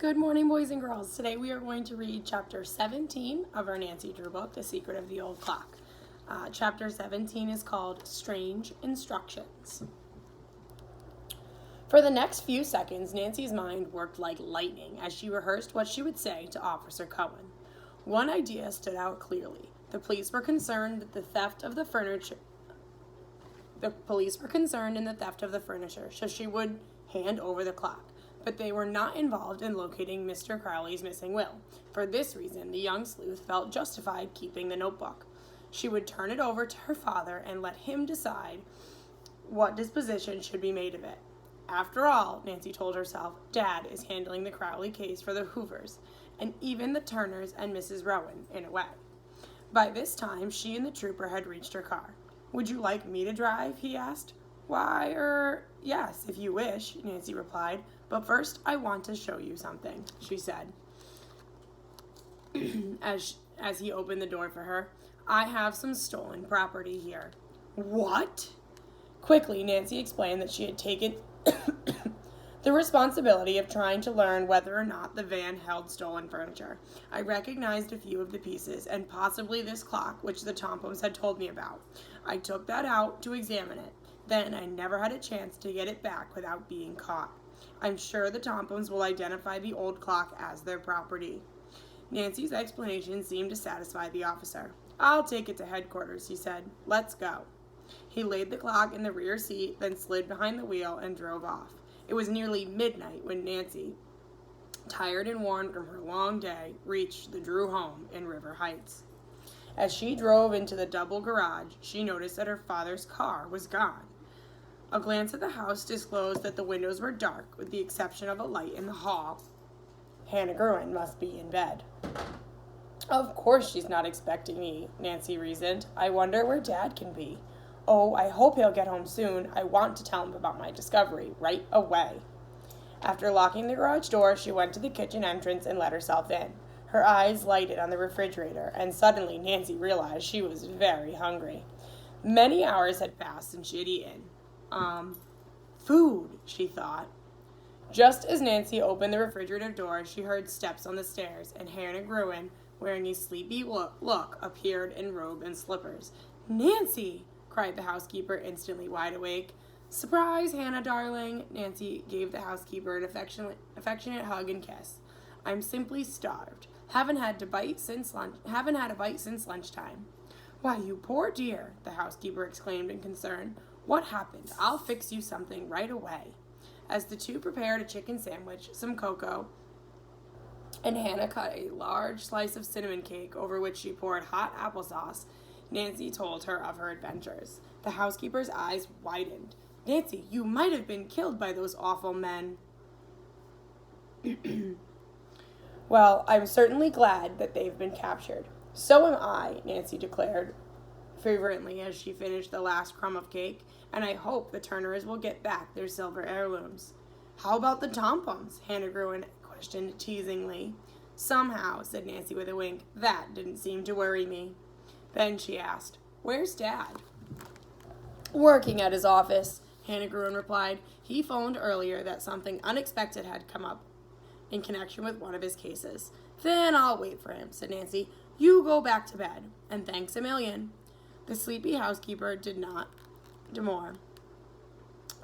Good morning, boys and girls. Today we are going to read Chapter 17 of our Nancy Drew book, The Secret of the Old Clock. Chapter 17 is called Strange Instructions. For the next few seconds, Nancy's mind worked like lightning as she rehearsed what she would say to Officer Cohen. One idea stood out clearly. The police were concerned in the theft of the furniture, so she would hand over the clock. But they were not involved in locating Mr. Crowley's missing will. For this reason, the young sleuth felt justified keeping the notebook. She would turn it over to her father and let him decide what disposition should be made of it. After all, Nancy told herself, Dad is handling the Crowley case for the Hoovers, and even the Turners and Mrs. Rowan, in a way. By this time, she and the trooper had reached her car. Would you like me to drive? He asked. Why, yes, if you wish, Nancy replied. But first, I want to show you something, she said, as he opened the door for her. I have some stolen property here. What? Quickly, Nancy explained that she had taken the responsibility of trying to learn whether or not the van held stolen furniture. I recognized a few of the pieces, and possibly this clock, which the Tompkins had told me about. I took that out to examine it. Then I never had a chance to get it back without being caught. I'm sure the Tompkins will identify the old clock as their property. Nancy's explanation seemed to satisfy the officer. I'll take it to headquarters, he said. Let's go. He laid the clock in the rear seat, then slid behind the wheel and drove off. It was nearly midnight when Nancy, tired and worn from her long day, reached the Drew home in River Heights. As she drove into the double garage, she noticed that her father's car was gone. A glance at the house disclosed that the windows were dark, with the exception of a light in the hall. Hannah Gruen must be in bed. Of course she's not expecting me, Nancy reasoned. I wonder where Dad can be. Oh, I hope he'll get home soon. I want to tell him about my discovery right away. After locking the garage door, she went to the kitchen entrance and let herself in. Her eyes lighted on the refrigerator, and suddenly Nancy realized she was very hungry. Many hours had passed since she had eaten. Food, she thought. Just as Nancy opened the refrigerator door, she heard steps on the stairs, and Hannah Gruen, wearing a sleepy look, appeared in robe and slippers. Nancy! Cried the housekeeper, instantly wide awake. Surprise, Hannah, darling. Nancy gave the housekeeper an affectionate hug and kiss. I'm simply starved. Haven't had a bite since lunchtime. Why, you poor dear, the housekeeper exclaimed in concern. What happened? I'll fix you something right away. As the two prepared a chicken sandwich, some cocoa, and Hannah cut a large slice of cinnamon cake over which she poured hot applesauce, Nancy told her of her adventures. The housekeeper's eyes widened. Nancy, you might have been killed by those awful men. Well, I'm certainly glad that they've been captured. So am I, Nancy declared fervently as she finished the last crumb of cake, and I hope the Turners will get back their silver heirlooms. How about the Tompkins? Hannah Gruen questioned teasingly. Somehow, said Nancy with a wink, that didn't seem to worry me. Then she asked, Where's Dad? Working at his office, Hannah Gruen replied. He phoned earlier that something unexpected had come up in connection with one of his cases. Then I'll wait for him, said Nancy. You go back to bed, and thanks a million. The sleepy housekeeper did not demur.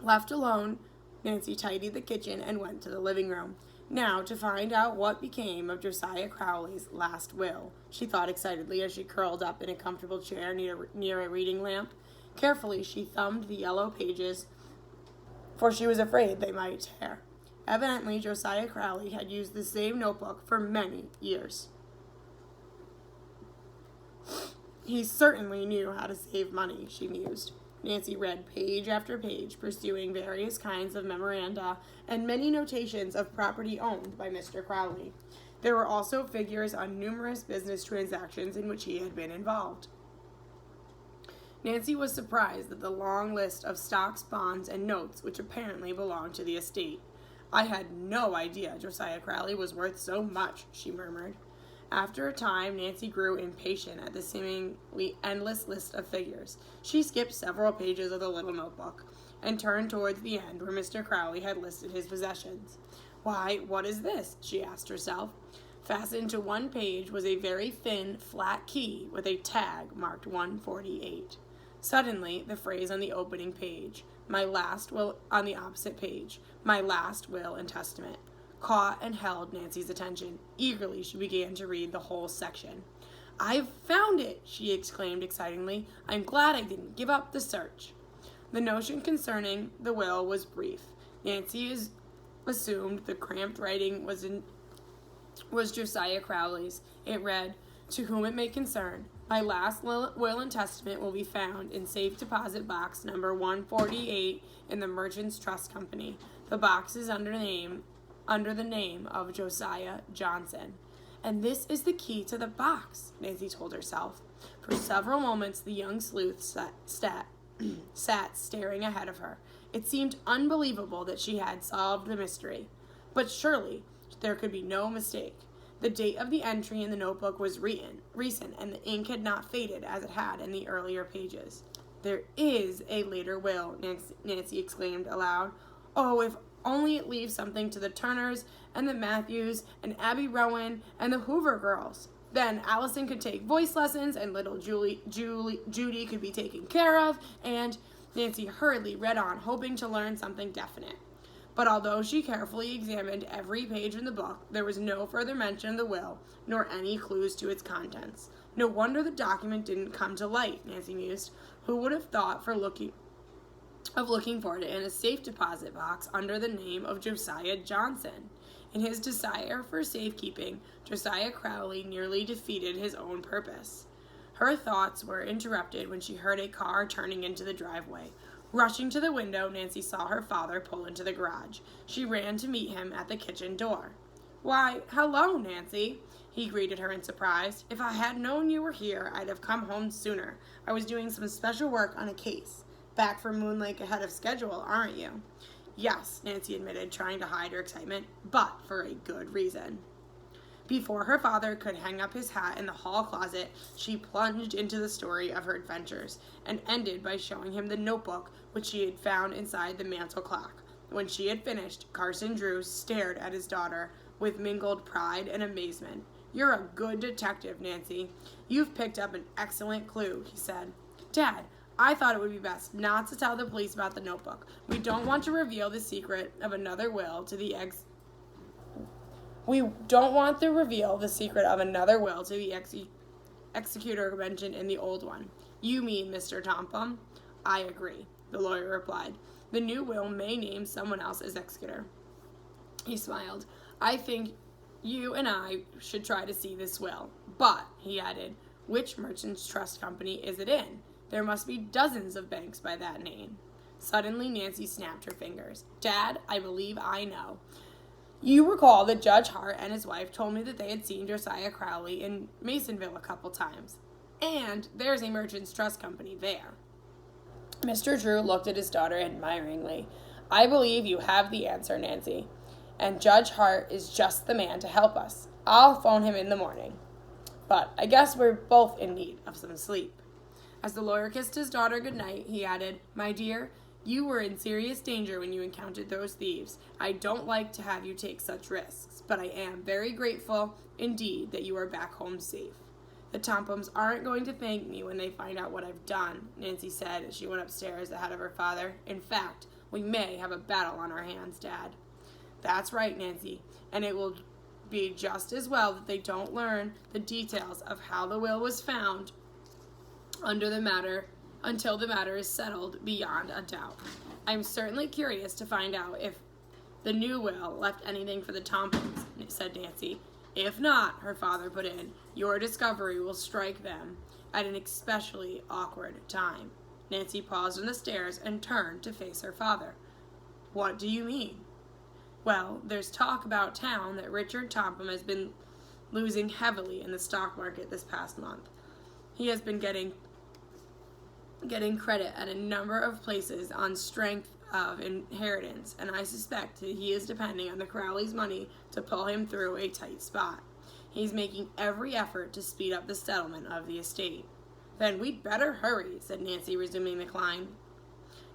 Left alone, Nancy tidied the kitchen and went to the living room. Now, to find out what became of Josiah Crowley's last will, she thought excitedly as she curled up in a comfortable chair near a reading lamp. Carefully, she thumbed the yellow pages, for she was afraid they might tear. Evidently, Josiah Crowley had used the same notebook for many years. He certainly knew how to save money, she mused. Nancy read page after page, pursuing various kinds of memoranda and many notations of property owned by Mr. Crowley. There were also figures on numerous business transactions in which he had been involved. Nancy was surprised at the long list of stocks, bonds, and notes which apparently belonged to the estate. I had no idea Josiah Crowley was worth so much, she murmured. After a time, Nancy grew impatient at the seemingly endless list of figures. She skipped several pages of the little notebook and turned towards the end where Mr. Crowley had listed his possessions. Why, what is this? She asked herself. Fastened to one page was a very thin, flat key with a tag marked 148. Suddenly, the phrase on the opening page, my last will, on the opposite page, my last will and testament, caught and held Nancy's attention. Eagerly, she began to read the whole section. I've found it, she exclaimed excitedly. I'm glad I didn't give up the search. The notion concerning the will was brief. Nancy assumed the cramped writing was Josiah Crowley's. It read, to whom it may concern, my last will and testament will be found in safe deposit box number 148 in the Merchants Trust Company. The box is under the name of Josiah Johnson. And this is the key to the box, Nancy told herself. For several moments, the young sleuth sat staring ahead of her. It seemed unbelievable that she had solved the mystery. But surely there could be no mistake. The date of the entry in the notebook was recent, and the ink had not faded as it had in the earlier pages. There is a later will, Nancy exclaimed aloud. Oh, if only it leaves something to the Turners and the Matthews and Abby Rowan and the Hoover girls. Then Allison could take voice lessons and little Judy could be taken care of, and Nancy hurriedly read on, hoping to learn something definite. But although she carefully examined every page in the book, there was no further mention of the will, nor any clues to its contents. No wonder the document didn't come to light, Nancy mused. Who would have thought of looking for it in a safe deposit box under the name of Josiah Johnson? In his desire for safekeeping, Josiah Crowley nearly defeated his own purpose. Her thoughts were interrupted when she heard a car turning into the driveway. Rushing to the window, Nancy saw her father pull into the garage. She ran to meet him at the kitchen door. Why, hello, Nancy, he greeted her in surprise. If I had known you were here, I'd have come home sooner. I was doing some special work on a case. Back from Moon Lake ahead of schedule, aren't you? Yes, Nancy admitted, trying to hide her excitement, but for a good reason. Before her father could hang up his hat in the hall closet, she plunged into the story of her adventures and ended by showing him the notebook which she had found inside the mantel clock. When she had finished, Carson Drew stared at his daughter with mingled pride and amazement. You're a good detective, Nancy. You've picked up an excellent clue, he said. Dad, I thought it would be best not to tell the police about the notebook. We don't want to reveal the secret of another will to the executor mentioned in the old one. You mean Mr. Topham? I agree, the lawyer replied. The new will may name someone else as executor. He smiled. I think you and I should try to see this will. But, he added, which Merchants Trust Company is it in? There must be dozens of banks by that name. Suddenly, Nancy snapped her fingers. Dad, I believe I know. You recall that Judge Hart and his wife told me that they had seen Josiah Crowley in Masonville a couple times. And there's a Merchants Trust Company there. Mr. Drew looked at his daughter admiringly. I believe you have the answer, Nancy. And Judge Hart is just the man to help us. I'll phone him in the morning. But I guess we're both in need of some sleep. As the lawyer kissed his daughter goodnight, he added, My dear, you were in serious danger when you encountered those thieves. I don't like to have you take such risks, but I am very grateful indeed that you are back home safe. The Tophams aren't going to thank me when they find out what I've done, Nancy said as she went upstairs ahead of her father. In fact, we may have a battle on our hands, Dad. That's right, Nancy, and it will be just as well that they don't learn the details of how the will was found until the matter is settled beyond a doubt. I'm certainly curious to find out if the new will left anything for the Tophams, said Nancy. If not, her father put in, your discovery will strike them at an especially awkward time. Nancy paused on the stairs and turned to face her father. What do you mean? Well, there's talk about town that Richard Topham has been losing heavily in the stock market this past month. He has been getting credit at a number of places on strength of inheritance, and I suspect that he is depending on the Crowleys' money to pull him through a tight spot. He's making every effort to speed up the settlement of the estate. Then we'd better hurry, said Nancy, resuming the climb.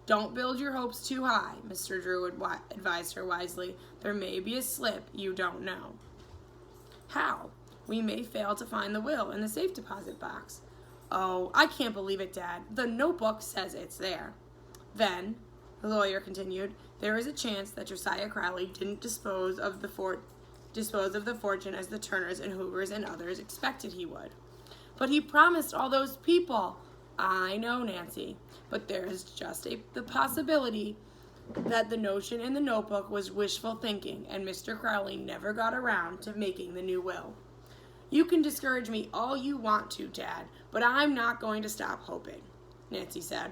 Don't build your hopes too high, Mr. Drew advised her wisely. There may be a slip you don't know. How? We may fail to find the will in the safe deposit box. Oh, I can't believe it, Dad. The notebook says it's there. Then, the lawyer continued, there is a chance that Josiah Crowley didn't dispose of the fortune as the Turners and Hoovers and others expected he would. But he promised all those people. I know, Nancy, but there is just the possibility that the notion in the notebook was wishful thinking, and Mr. Crowley never got around to making the new will. You can discourage me all you want to, Dad, but I'm not going to stop hoping, Nancy said.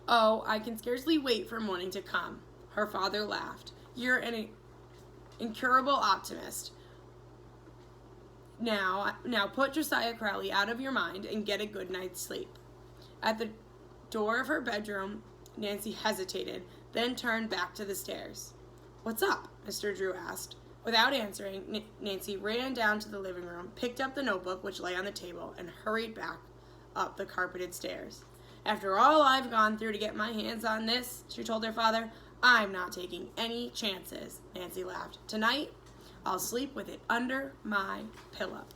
Oh, I can scarcely wait for morning to come, her father laughed. You're an incurable optimist. Now put Josiah Crowley out of your mind and get a good night's sleep. At the door of her bedroom, Nancy hesitated, then turned back to the stairs. What's up? Mr. Drew asked. Without answering, Nancy ran down to the living room, picked up the notebook which lay on the table, and hurried back up the carpeted stairs. After all I've gone through to get my hands on this, she told her father, I'm not taking any chances, Nancy laughed. Tonight, I'll sleep with it under my pillow.